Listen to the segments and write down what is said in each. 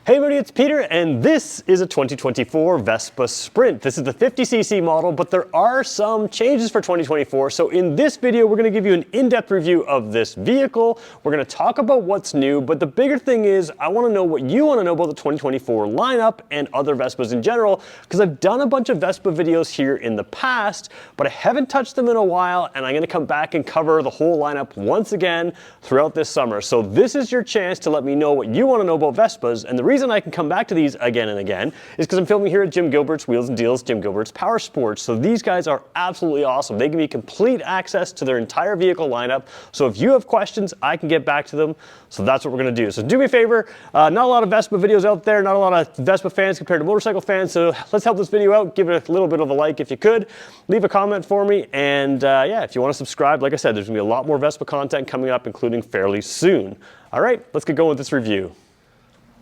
Hey everybody, it's Peter, and this is a 2024 Vespa Sprint. This is the 50cc model, but there are some changes for 2024. So in this video, we're going to give you an in-depth review of this vehicle. We're going to talk about what's new, but the bigger thing is I want to know what you want to know about the 2024 lineup and other Vespas in general, because I've done a bunch of Vespa videos here in the past, but I haven't touched them in a while, and I'm going to come back and cover the whole lineup once again throughout this summer. So this is your chance to let me know what you want to know about Vespas, and the reason I can come back to these again and again is because I'm filming here at Jim Gilbert's Wheels and Deals, Jim Gilbert's Power Sports. So these guys are absolutely awesome. They give me complete access to their entire vehicle lineup. So if you have questions, I can get back to them. So that's what we're going to do. So do me a favor, not a lot of Vespa videos out there, not a lot of Vespa fans compared to motorcycle fans. So let's help this video out. Give it a little bit of a like if you could. Leave a comment for me. And yeah, if you want to subscribe, like I said, there's going to be a lot more Vespa content coming up, including fairly soon. All right, let's get going with this review.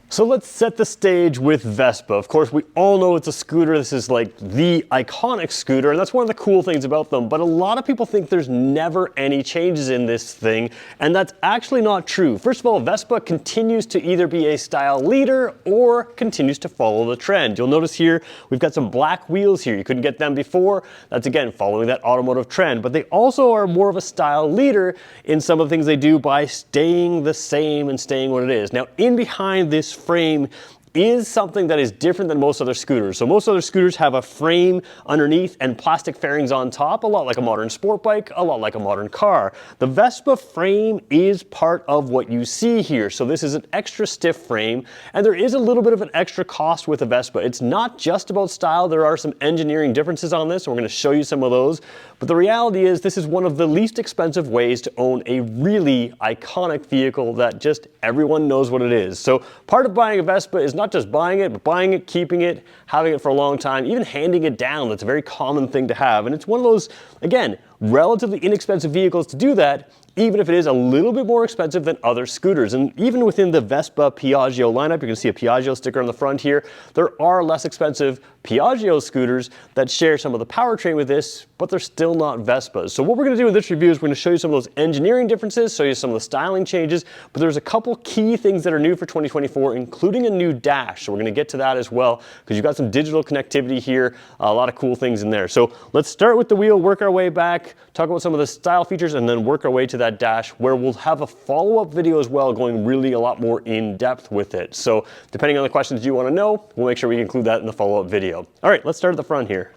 So let's set the stage with Vespa. Of course, we all know it's a scooter. This is like the iconic scooter, and that's one of the cool things about them. But a lot of people think there's never any changes in this thing, and that's actually not true. First of all, Vespa continues to either be a style leader or continues to follow the trend. You'll notice here, we've got some black wheels here. You couldn't get them before. That's again, following that automotive trend. But they also are more of a style leader in some of the things they do by staying the same and staying what it is. Now, in behind this frame is something that is different than most other scooters. So most other scooters have a frame underneath and plastic fairings on top, a lot like a modern sport bike, a lot like a modern car. The Vespa frame is part of what you see here. So this is an extra stiff frame, and there is a little bit of an extra cost with a Vespa. It's not just about style. There are some engineering differences on this, and we're going to show you some of those. But the reality is this is one of the least expensive ways to own a really iconic vehicle that just everyone knows what it is. So part of buying a Vespa is not just buying it, but buying it, keeping it, having it for a long time, even handing it down. That's a very common thing to have. And it's one of those, again, relatively inexpensive vehicles to do that, even if it is a little bit more expensive than other scooters. And even within the Vespa Piaggio lineup, you can see a Piaggio sticker on the front here. There are less expensive Piaggio scooters that share some of the powertrain with this, but they're still not Vespas. So what we're going to do in this review is we're going to show you some of those engineering differences, show you some of the styling changes, but there's a couple key things that are new for 2024, including a new dash. So we're going to get to that as well, because you've got some digital connectivity here, a lot of cool things in there. So let's start with the wheel, work our way back, talk about some of the style features, and then work our way to that dash, where we'll have a follow-up video as well, going really a lot more in depth with it. So depending on the questions you want to know, we'll make sure we include that in the follow-up video. All right, let's start at the front here.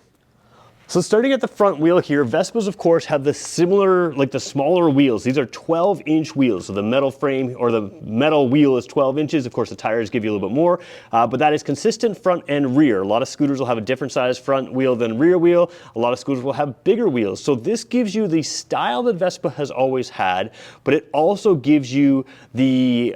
So starting at the front wheel here, Vespas of course have the similar, like the smaller wheels. These are 12-inch wheels. So the metal frame or the metal wheel is 12 inches. Of course, the tires give you a little bit more, but that is consistent front and rear. A lot of scooters will have a different size front wheel than rear wheel. A lot of scooters will have bigger wheels. So this gives you the style that Vespa has always had, but it also gives you the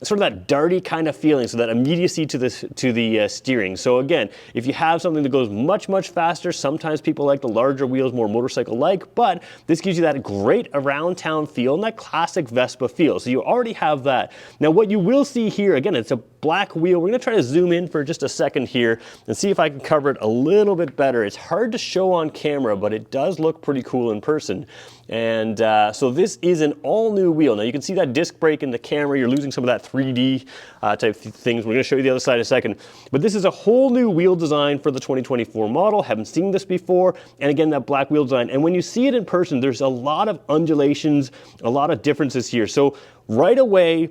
sort of that darty kind of feeling, so that immediacy to the steering. So again, if you have something that goes much, much faster, sometimes people like the larger wheels, more motorcycle-like, but this gives you that great around town feel and that classic Vespa feel. So you already have that. Now what you will see here, again, it's a black wheel. We're going to try to zoom in for just a second here and see if I can cover it a little bit better. It's hard to show on camera, but it does look pretty cool in person. And so this is an all-new wheel. Now you can see that disc brake in the camera. You're losing some of that 3D type things. We're going to show you the other side in a second. But this is a whole new wheel design for the 2024 model. Haven't seen this before. And again, that black wheel design. And when you see it in person, there's a lot of undulations, a lot of differences here. So right away,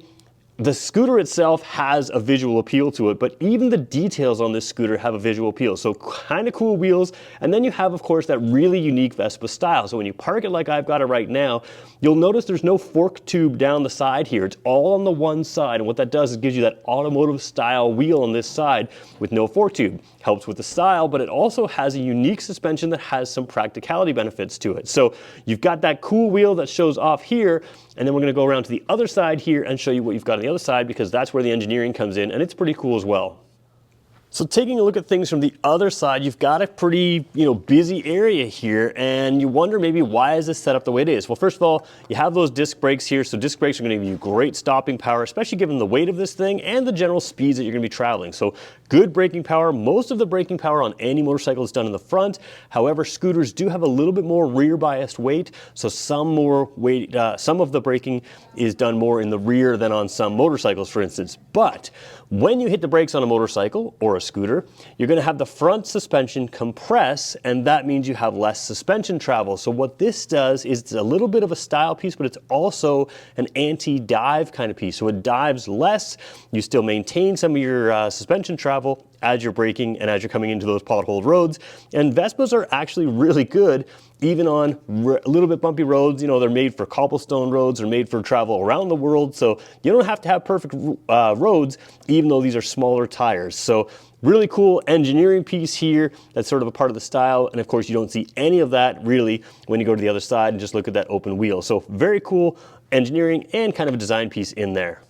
the scooter itself has a visual appeal to it, but even the details on this scooter have a visual appeal. So kind of cool wheels. And then you have, of course, that really unique Vespa style. So when you park it like I've got it right now, you'll notice there's no fork tube down the side here. It's all on the one side. And what that does is gives you that automotive style wheel on this side with no fork tube. Helps with the style, but it also has a unique suspension that has some practicality benefits to it. So you've got that cool wheel that shows off here, and then we're going to go around to the other side here and show you what you've got on the other side, because that's where the engineering comes in, and it's pretty cool as well. So taking a look at things from the other side, you've got a pretty, busy area here, and you wonder maybe why is this set up the way it is? Well, first of all, you have those disc brakes here, so disc brakes are going to give you great stopping power, especially given the weight of this thing and the general speeds that you're going to be traveling. So good braking power. Most of the braking power on any motorcycle is done in the front. However, scooters do have a little bit more rear biased weight, so some of the braking is done more in the rear than on some motorcycles, for instance. But when you hit the brakes on a motorcycle or a scooter, you're going to have the front suspension compress, and that means you have less suspension travel. So what this does is it's a little bit of a style piece, but it's also an anti-dive kind of piece. So it dives less. You still maintain some of your suspension travel as you're braking and as you're coming into those potholed roads. And Vespas are actually really good even on a little bit bumpy roads. They're made for cobblestone roads, they're made for travel around the world, so you don't have to have perfect roads, even though these are smaller tires. So really cool engineering piece here that's sort of a part of the style, and of course you don't see any of that really when you go to the other side and just look at that open wheel. So very cool engineering and kind of a design piece in there.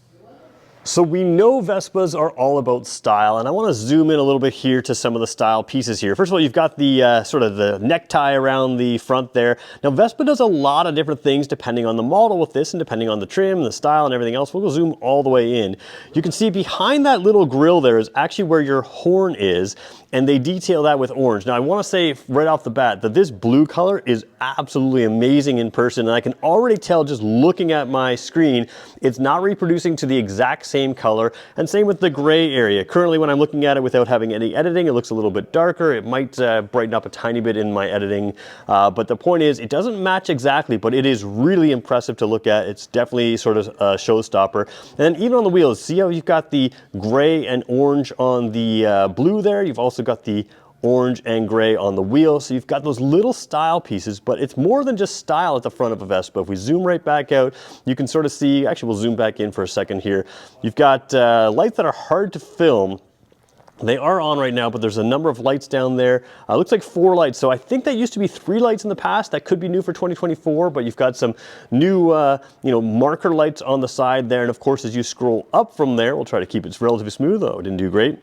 So we know Vespas are all about style, and I want to zoom in a little bit here to some of the style pieces here. First of all, you've got the sort of the necktie around the front there. Now Vespa does a lot of different things depending on the model with this and depending on the trim, the style, and everything else. We'll go zoom all the way in. You can see behind that little grill there is actually where your horn is, and they detail that with orange. Now I want to say right off the bat that this blue color is absolutely amazing in person, and I can already tell just looking at my screen, it's not reproducing to the exact same color, and same with the gray area. Currently when I'm looking at it without having any editing, it looks a little bit darker. It might brighten up a tiny bit in my editing, but the point is it doesn't match exactly, but it is really impressive to look at. It's definitely sort of a showstopper. And then even on the wheels, see how you've got the gray and orange on the blue there? You've also got the orange and gray on the wheel. So you've got those little style pieces, but it's more than just style at the front of a Vespa. If we zoom right back out, you can sort of see, actually we'll zoom back in for a second here. You've got lights that are hard to film. They are on right now, but there's a number of lights down there. Looks like 4 lights. So I think that used to be 3 lights in the past. That could be new for 2024, but you've got some new, marker lights on the side there. And of course, as you scroll up from there, we'll try to keep it relatively smooth, though it didn't do great.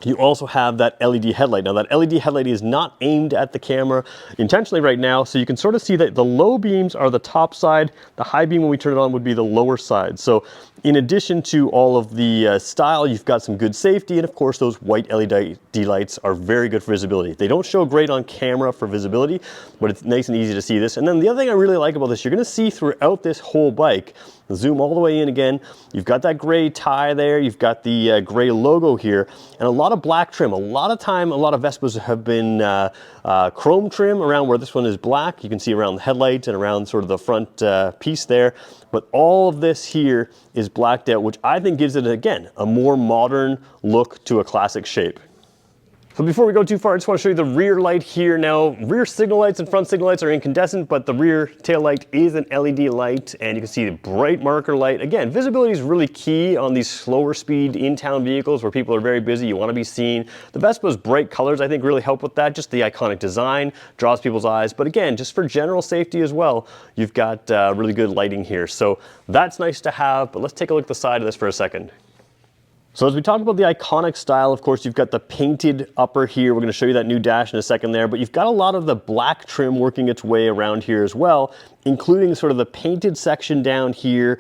You also have that LED headlight. Now that LED headlight is not aimed at the camera intentionally right now, so you can sort of see that the low beams are the top side, the high beam when we turn it on would be the lower side. So in addition to all of the style, you've got some good safety, and of course those white LED lights are very good for visibility. They don't show great on camera for visibility, but it's nice and easy to see this. And then the other thing I really like about this, you're gonna see throughout this whole bike, zoom all the way in again, you've got that gray tie there, you've got the gray logo here, and a lot of black trim. A lot of time, a lot of Vespas have been chrome trim around where this one is black. You can see around the headlights and around sort of the front piece there. But all of this here is blacked out, which I think gives it, again, a more modern look to a classic shape. So before we go too far, I just want to show you the rear light here. Now, rear signal lights and front signal lights are incandescent, but the rear tail light is an LED light, and you can see the bright marker light. Again, visibility is really key on these slower speed in-town vehicles where people are very busy. You want to be seen. The Vespa's bright colors, I think, really help with that. Just the iconic design draws people's eyes. But again, just for general safety as well, you've got really good lighting here. So that's nice to have, but let's take a look at the side of this for a second. So as we talk about the iconic style, of course, you've got the painted upper here. We're going to show you that new dash in a second there, but you've got a lot of the black trim working its way around here as well, including sort of the painted section down here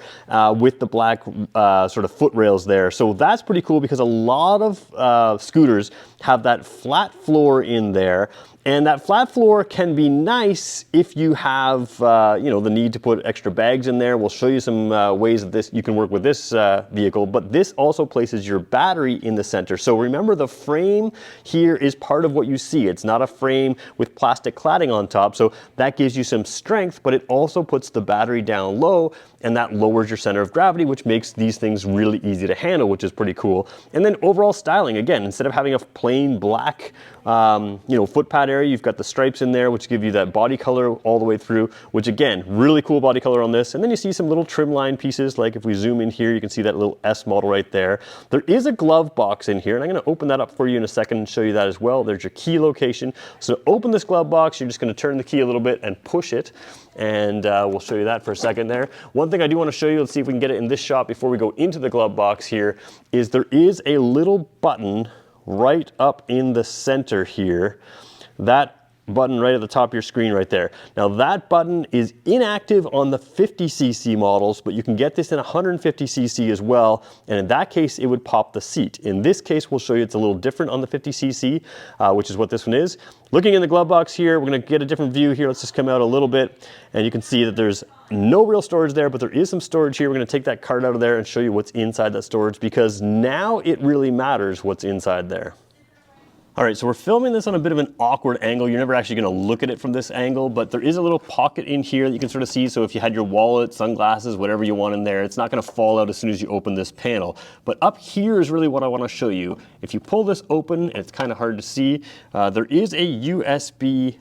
with the black sort of foot rails there. So that's pretty cool because a lot of scooters have that flat floor in there. And that flat floor can be nice if you have, the need to put extra bags in there. We'll show you some ways that you can work with this vehicle, but this also places your battery in the center. So remember, the frame here is part of what you see. It's not a frame with plastic cladding on top, so that gives you some strength, but it also puts the battery down low, and that lowers your center of gravity, which makes these things really easy to handle, which is pretty cool. And then overall styling, again, instead of having a plain black foot pad area, you've got the stripes in there, which give you that body color all the way through, which again, really cool body color on this. And then you see some little trim line pieces, like if we zoom in here, you can see that little S model right there. There is a glove box in here, and I'm gonna open that up for you in a second and show you that as well. There's your key location. So to open this glove box, you're just gonna turn the key a little bit and push it, and we'll show you that for a second there. One thing I do want to show you, let's see if we can get it in this shot before we go into the glove box here, is there is a little button right up in the center here. That button right at the top of your screen right there. Now that button is inactive on the 50cc models, but you can get this in 150cc as well, and in that case it would pop the seat. In this case we'll show you it's a little different on the 50cc, which is what this one is. Looking in the glove box here, we're going to get a different view here. Let's just come out a little bit, and you can see that there's no real storage there, but there is some storage here. We're going to take that card out of there and show you what's inside that storage, because now it really matters what's inside there. All right, so we're filming this on a bit of an awkward angle. You're never actually going to look at it from this angle, but there is a little pocket in here that you can sort of see. So if you had your wallet, sunglasses, whatever you want in there, it's not going to fall out as soon as you open this panel. But up here is really what I want to show you. If you pull this open, and it's kind of hard to see, there is a USB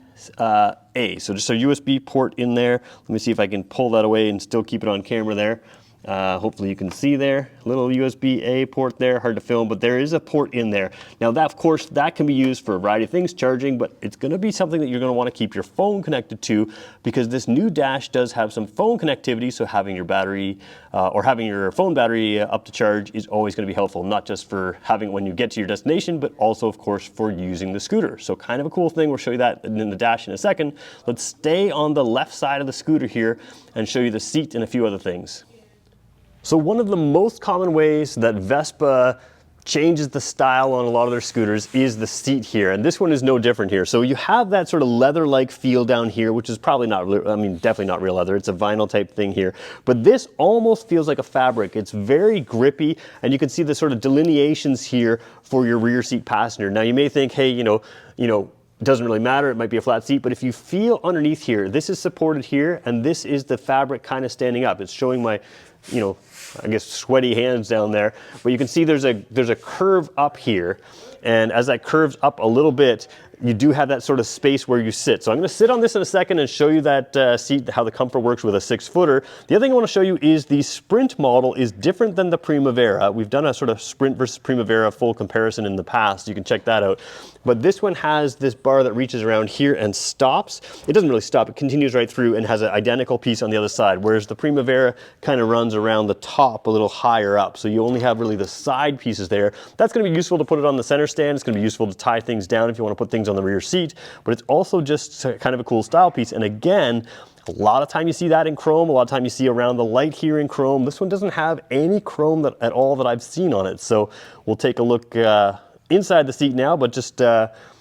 A. So just a USB port in there. Let me see if I can pull that away and still keep it on camera there. Hopefully you can see there, little USB-A port there, hard to film, but there is a port in there. Now that, of course, that can be used for a variety of things, charging, but it's going to be something that you're going to want to keep your phone connected to, because this new dash does have some phone connectivity, so having your battery or having your phone battery up to charge is always going to be helpful, not just for having it when you get to your destination, but also, of course, for using the scooter. So kind of a cool thing. We'll show you that in the dash in a second. Let's stay on the left side of the scooter here and show you the seat and a few other things. So one of the most common ways that Vespa changes the style on a lot of their scooters is the seat here, and this one is no different here. So you have that sort of leather-like feel down here, which is probably not, I mean, definitely not real leather. It's a vinyl type thing here, but this almost feels like a fabric. It's very grippy, and you can see the sort of delineations here for your rear seat passenger. Now you may think, hey, you know, it doesn't really matter, it might be a flat seat, but if you feel underneath here, this is supported here, and this is the fabric kind of standing up. It's showing my, I guess, sweaty hands down there, but you can see there's a curve up here, and as that curves up a little bit, you do have that sort of space where you sit. So I'm going to sit on this in a second and show you that seat, how the comfort works with a 6-footer. The other thing I want to show you is the Sprint model is different than the Primavera. We've done a sort of Sprint versus Primavera full comparison in the past. You can check that out. But this one has this bar that reaches around here and stops. It doesn't really stop, it continues right through and has an identical piece on the other side, whereas the Primavera kind of runs around the top a little higher up. So you only have really the side pieces there. That's going to be useful to put it on the center stand. It's going to be useful to tie things down if you want to put things on the rear seat, but it's also just kind of a cool style piece. And again, a lot of time you see that in chrome, a lot of time you see around the light here in chrome. This one doesn't have any chrome at all that I've seen on it. So we'll take a look inside the seat now, but just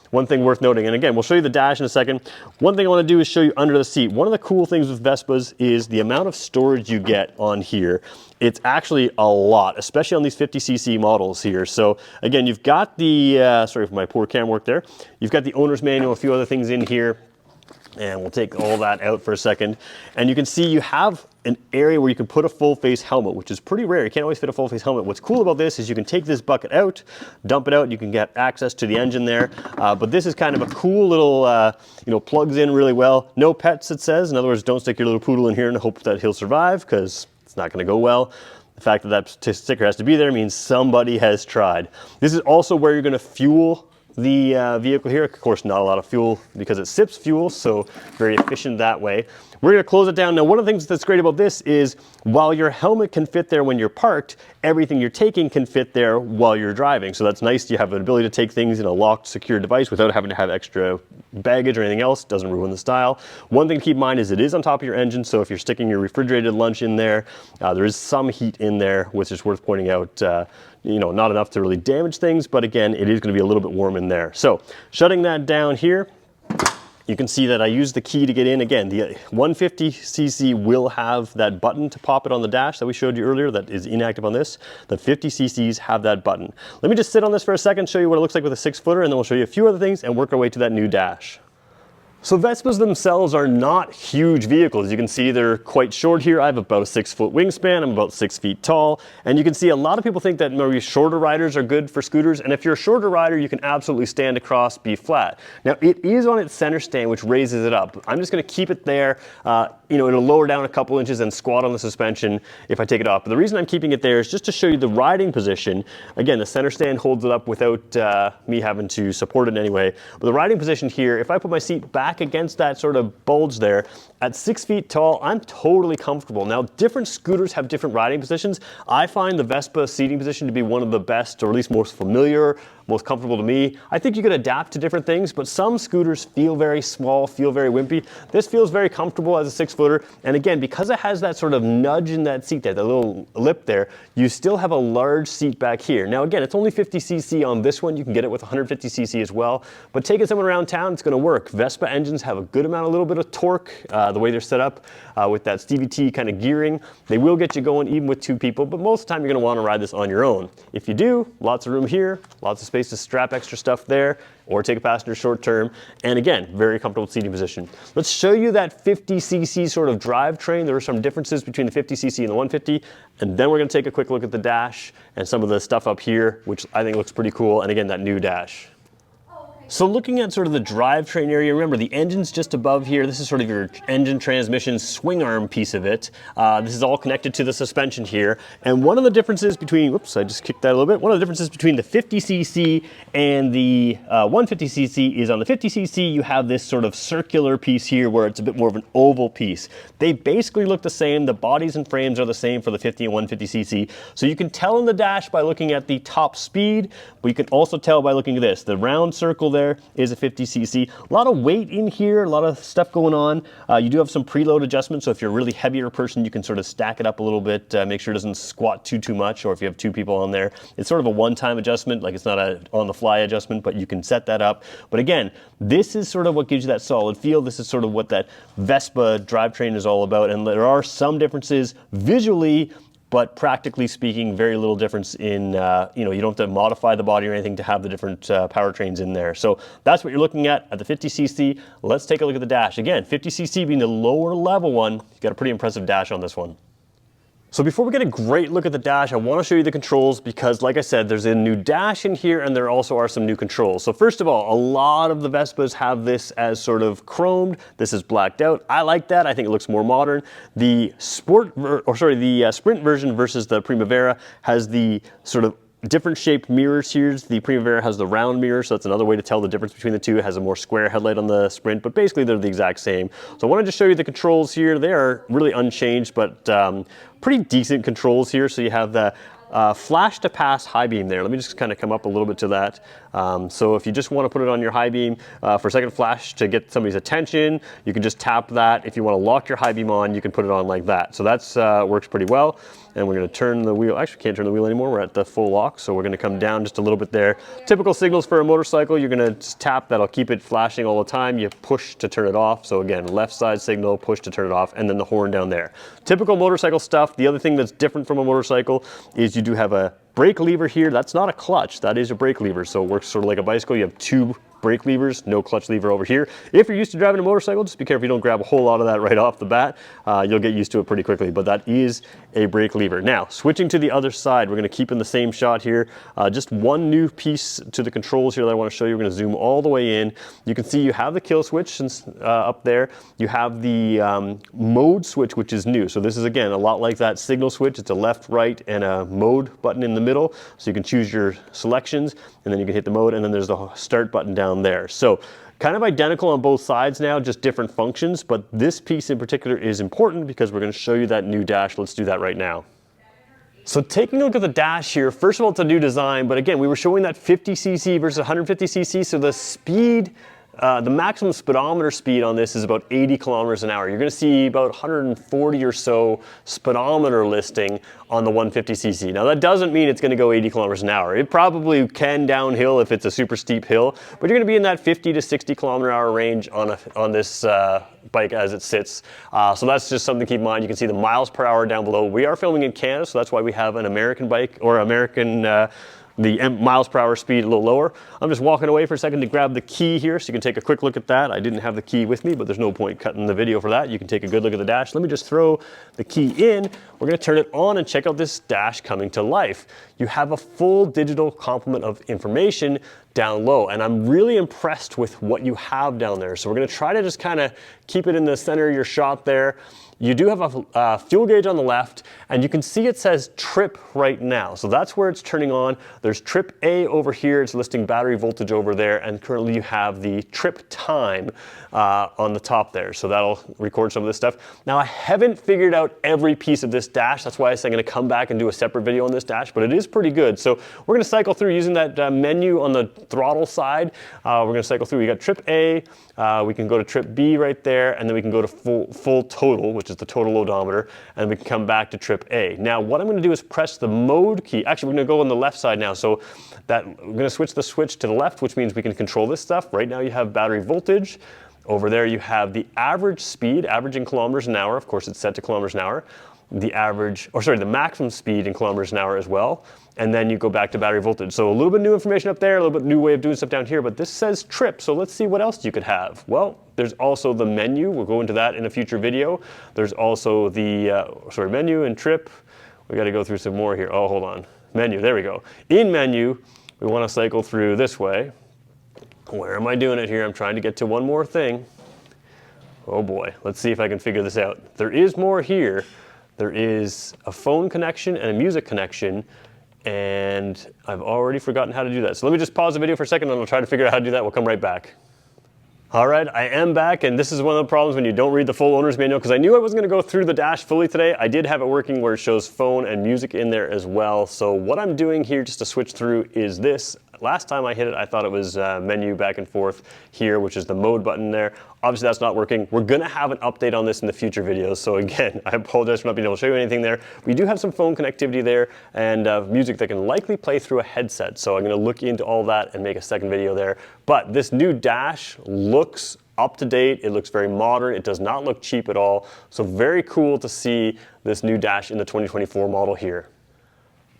one thing worth noting, and again, we'll show you the dash in a second. One thing I want to do is show you under the seat. One of the cool things with Vespas is the amount of storage you get on here. It's actually a lot, especially on these 50cc models here. So again, you've got the, sorry for my poor cam work there. You've got the owner's manual, a few other things in here. And we'll take all that out for a second. And you can see you have an area where you can put a full face helmet, which is pretty rare. You can't always fit a full face helmet. What's cool about this is you can take this bucket out, dump it out, you can get access to the engine there. But this is kind of a cool little, plugs in really well. No pets, it says. In other words, don't stick your little poodle in here and hope that he'll survive, because it's not gonna go well. The fact that that sticker has to be there means somebody has tried. This is also where you're gonna fuel the vehicle here. Of course, not a lot of fuel because it sips fuel, so very efficient that way. We're going to close it down. Now, one of the things that's great about this is while your helmet can fit there when you're parked, everything you're taking can fit there while you're driving. So that's nice. You have an ability to take things in a locked, secure device without having to have extra baggage or anything else. Doesn't ruin the style. One thing to keep in mind is it is on top of your engine, so if you're sticking your refrigerated lunch in there, there is some heat in there, which is worth pointing out. Not enough to really damage things, but again, it is going to be a little bit warm in there. So shutting that down here, you can see that I used the key to get in. Again, the 150cc will have that button to pop it on the dash that we showed you earlier that is inactive on this. The 50cc's have that button. Let me just sit on this for a second, show you what it looks like with a 6-footer, and then we'll show you a few other things and work our way to that new dash. So Vespas themselves are not huge vehicles. You can see they're quite short here. I have about a 6-foot wingspan. I'm about 6 feet tall. And you can see a lot of people think that maybe shorter riders are good for scooters. And if you're a shorter rider, you can absolutely stand across, be flat. Now it is on its center stand, which raises it up. I'm just gonna keep it there. It'll lower down a couple inches and squat on the suspension if I take it off. But the reason I'm keeping it there is just to show you the riding position. Again, the center stand holds it up without me having to support it in any way. But the riding position here, if I put my seat back back against that sort of bulge there. At 6 feet tall, I'm totally comfortable. Now, different scooters have different riding positions. I find the Vespa seating position to be one of the best, or at least most familiar, most comfortable to me. I think you could adapt to different things, but some scooters feel very small, feel very wimpy. This feels very comfortable as a 6-footer. And again, because it has that sort of nudge in that seat there, that little lip there, you still have a large seat back here. Now again, it's only 50cc on this one. You can get it with 150cc as well, but taking someone around town, it's gonna work. Vespa engines have a good amount, a little bit of torque, the way they're set up with that Stevie T kind of gearing. They will get you going even with 2 people, but most of the time you're gonna wanna ride this on your own. If you do, lots of room here, lots of space to strap extra stuff there, or take a passenger short term. And again, very comfortable seating position. Let's show you that 50cc sort of drivetrain. There are some differences between the 50cc and the 150. And then we're gonna take a quick look at the dash and some of the stuff up here, which I think looks pretty cool. And again, that new dash. So looking at sort of the drivetrain area, remember the engine's just above here. This is sort of your engine transmission swing arm piece of it. This is all connected to the suspension here. And one of the differences between, whoops, I just kicked that a little bit. One of the differences between the 50cc and the 150cc is on the 50cc, you have this sort of circular piece here where it's a bit more of an oval piece. They basically look the same. The bodies and frames are the same for the 50 and 150cc. So you can tell in the dash by looking at the top speed, but you can also tell by looking at this. The round circle there is a 50cc. A lot of weight in here, a lot of stuff going on. You do have some preload adjustments, so if you're a really heavier person, you can sort of stack it up a little bit, make sure it doesn't squat too much, or if you have 2 people on there. It's sort of a one-time adjustment, like it's not a on-the-fly adjustment, but you can set that up. But again, this is sort of what gives you that solid feel. This is sort of what that Vespa drivetrain is all about, and there are some differences visually, but practically speaking, very little difference in, you don't have to modify the body or anything to have the different powertrains in there. So that's what you're looking at the 50cc. Let's take a look at the dash. Again, 50cc being the lower level one, you've got a pretty impressive dash on this one. So before we get a great look at the dash, I want to show you the controls because, like I said, there's a new dash in here and there also are some new controls. So first of all, a lot of the Vespas have this as sort of chromed. This is blacked out. I like that. I think it looks more modern. The sprint version versus the Primavera has the sort of different shaped mirrors here. The Primavera has the round mirror, so that's another way to tell the difference between the two. It has a more square headlight on the Sprint, but basically they're the exact same. So I wanted to show you the controls here. They are really unchanged, but pretty decent controls here. So you have the flash to pass high beam there. Let me just kind of come up a little bit to that. So if you just want to put it on your high beam for a second flash to get somebody's attention, you can just tap that. If you want to lock your high beam on, you can put it on like that. So that's works pretty well. And we're going to turn the wheel. Actually, can't turn the wheel anymore. We're at the full lock, so we're going to come down just a little bit there. Typical signals for a motorcycle, you're going to just tap. That'll keep it flashing all the time. You push to turn it off. So again, left side signal, push to turn it off, and then the horn down there. Typical motorcycle stuff. The other thing that's different from a motorcycle is you do have a brake lever here. That's not a clutch. That is a brake lever. So it works sort of like a bicycle. You have 2 brake levers, no clutch lever over here. If you're used to driving a motorcycle, just be careful you don't grab a whole lot of that right off the bat. You'll get used to it pretty quickly, but that is a brake lever. Now, switching to the other side, we're gonna keep in the same shot here. Just one new piece to the controls here that I wanna show you. We're gonna zoom all the way in. You can see you have the kill switch up there. You have the mode switch, which is new. So this is, again, a lot like that signal switch. It's a left, right, and a mode button in the middle. So you can choose your selections, and then you can hit the mode, and then there's the start button down there. So kind of identical on both sides now, just different functions, but this piece in particular is important because we're going to show you that new dash. Let's do that right now. So taking a look at the dash here, first of all, it's a new design, but again, we were showing that 50cc versus 150cc, so the speed, the maximum speedometer speed on this is about 80 kilometers an hour. You're going to see about 140 or so speedometer listing on the 150cc. Now that doesn't mean it's going to go 80 kilometers an hour. It probably can downhill if it's a super steep hill, but you're going to be in that 50 to 60 kilometer hour range on this bike as it sits. So that's just something to keep in mind. You can see the miles per hour down below. We are filming in Canada, so that's why we have an American bike or American the miles per hour speed a little lower. I'm just walking away for a second to grab the key here so you can take a quick look at that. I didn't have the key with me, but there's no point cutting the video for that. You can take a good look at the dash. Let me just throw the key in. We're going to turn it on and check out this dash coming to life. You have a full digital complement of information down low, and I'm really impressed with what you have down there. So we're going to try to just kind of keep it in the center of your shot there. you do have a fuel gauge on the left, and you can see it says trip right now. So that's where it's turning on. There's trip A over here. It's listing battery voltage over there, and currently you have the trip time on the top there. So that'll record some of this stuff. Now, I haven't figured out every piece of this dash. That's why I said I'm going to come back and do a separate video on this dash, but it is pretty good. So we're going to cycle through using that menu on the throttle side. We're going to cycle through. We got trip A. We can go to trip B right there, and then we can go to full total, which is the total odometer, and we can come back to trip A. Now, what I'm going to do is press the mode key. Actually, we're going to go on the left side now. So that we're going to switch the switch to the left, which means we can control this stuff. Right now, you have battery voltage. Over there, you have the average speed, average in kilometers an hour. Of course, it's set to kilometers an hour. The maximum speed in kilometers an hour as well. And then you go back to battery voltage. So a little bit new information up there, a little bit new way of doing stuff down here, but this says trip. So let's see what else you could have. Well, there's also the menu. We'll go into that in a future video. There's also the, menu and trip. We got to go through some more here. Oh, hold on. Menu, there we go. In menu, we want to cycle through this way. Where am I doing it here? I'm trying to get to one more thing. Oh boy, let's see if I can figure this out. There is more here. There is a phone connection and a music connection, and I've already forgotten how to do that. So let me just pause the video for a second and I'll try to figure out how to do that. We'll come right back. All right, I am back, and this is one of the problems when you don't read the full owner's manual, because I knew I wasn't going to go through the dash fully today. I did have it working where it shows phone and music in there as well. So what I'm doing here just to switch through is this. Last time I hit it, I thought it was menu back and forth here, which is the mode button there. Obviously, that's not working. We're going to have an update on this in the future videos. So again, I apologize for not being able to show you anything there. We do have some phone connectivity there and music that can likely play through a headset. So I'm going to look into all that and make a second video there. But this new dash looks up to date. It looks very modern. It does not look cheap at all. So very cool to see this new dash in the 2024 model here.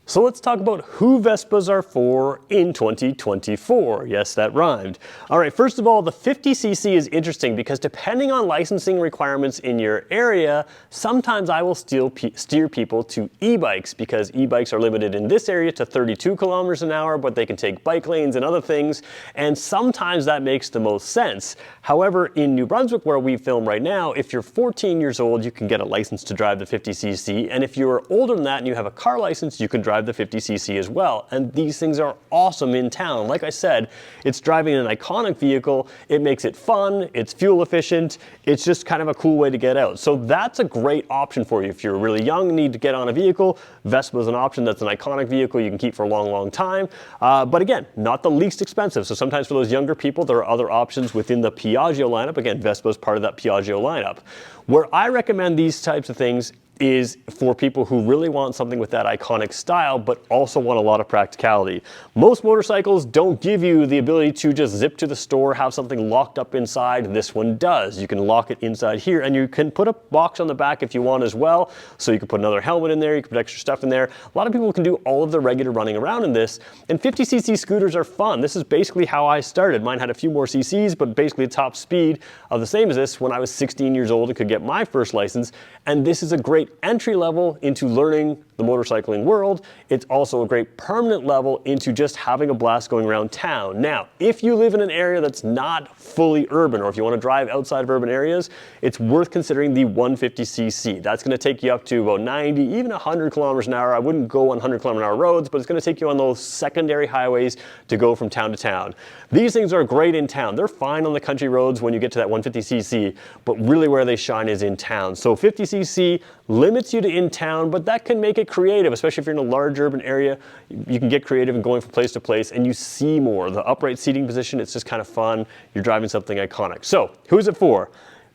So let's talk about who Vespas are for in 2024. Yes, that rhymed. All right, first of all, the 50cc is interesting because depending on licensing requirements in your area, sometimes I will steer people to e-bikes because e-bikes are limited in this area to 32 kilometers an hour, but they can take bike lanes and other things, and sometimes that makes the most sense. However, in New Brunswick, where we film right now, if you're 14 years old, you can get a license to drive the 50cc, and if you're older than that and you have a car license, you can drive the 50cc as well. And these things are awesome in town. Like I said, it's driving an iconic vehicle. It makes it fun. It's fuel efficient. It's just kind of a cool way to get out. So that's a great option for you. If you're really young and need to get on a vehicle, Vespa is an option that's an iconic vehicle you can keep for a long, long time. But again, not the least expensive. So sometimes for those younger people, there are other options within the Piaggio lineup. Again, Vespa is part of that Piaggio lineup. Where I recommend these types of things is for people who really want something with that iconic style, but also want a lot of practicality. Most motorcycles don't give you the ability to just zip to the store, have something locked up inside. This one does. You can lock it inside here, and you can put a box on the back if you want as well. So you can put another helmet in there, you can put extra stuff in there. A lot of people can do all of the regular running around in this, and 50cc scooters are fun. This is basically how I started. Mine had a few more cc's, but basically the top speed of the same as this when I was 16 years old and could get my first license, and this is a great entry level into learning the motorcycling world. It's also a great permanent level into just having a blast going around town. Now, if you live in an area that's not fully urban, or if you want to drive outside of urban areas, it's worth considering the 150cc. That's going to take you up to about 90, even 100 kilometers an hour. I wouldn't go on 100 kilometer an hour roads, but it's going to take you on those secondary highways to go from town to town. These things are great in town. They're fine on the country roads when you get to that 150cc, but really where they shine is in town. So 50cc limits you to in town, but that can make it creative, especially if you're in a large urban area. You can get creative and going from place to place, and you see more. The upright seating position, it's just kind of fun. You're driving something iconic. So who's it for?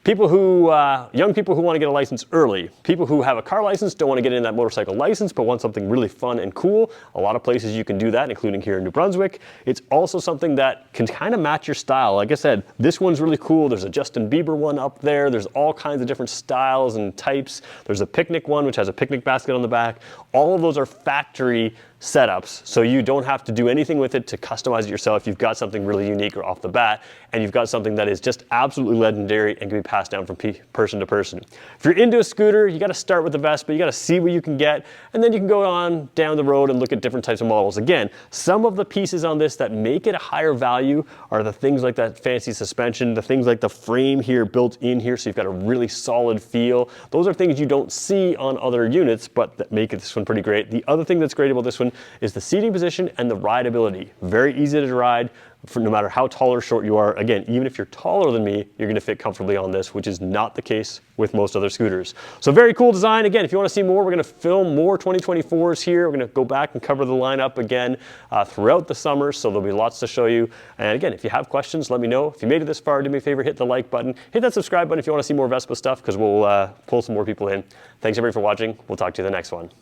People who, young people who want to get a license early. People who have a car license, don't want to get in that motorcycle license, but want something really fun and cool. A lot of places you can do that, including here in New Brunswick. It's also something that can kind of match your style. Like I said, this one's really cool. There's a Justin Bieber one up there. There's all kinds of different styles and types. There's a picnic one, which has a picnic basket on the back. All of those are factory setups, so you don't have to do anything with it to customize it yourself. You've got something really unique or off the bat, and you've got something that is just absolutely legendary and can be passed down from person to person. If you're into a scooter, you got to start with the Vespa. You got to see what you can get, and then you can go on down the road and look at different types of models. Again, some of the pieces on this that make it a higher value are the things like that fancy suspension, the things like the frame here built in here, so you've got a really solid feel. Those are things you don't see on other units, but that make this one pretty great. The other thing that's great about this one is the seating position and the rideability. Very easy to ride. For no matter how tall or short you are. Again, even if you're taller than me, you're going to fit comfortably on this, which is not the case with most other scooters. So very cool design. Again, if you want to see more, we're going to film more 2024s here. We're going to go back and cover the lineup again throughout the summer, so there'll be lots to show you. And again, if you have questions, let me know. If you made it this far, do me a favor, hit the like button. Hit that subscribe button if you want to see more Vespa stuff, because we'll pull some more people in. Thanks everybody for watching. We'll talk to you in the next one.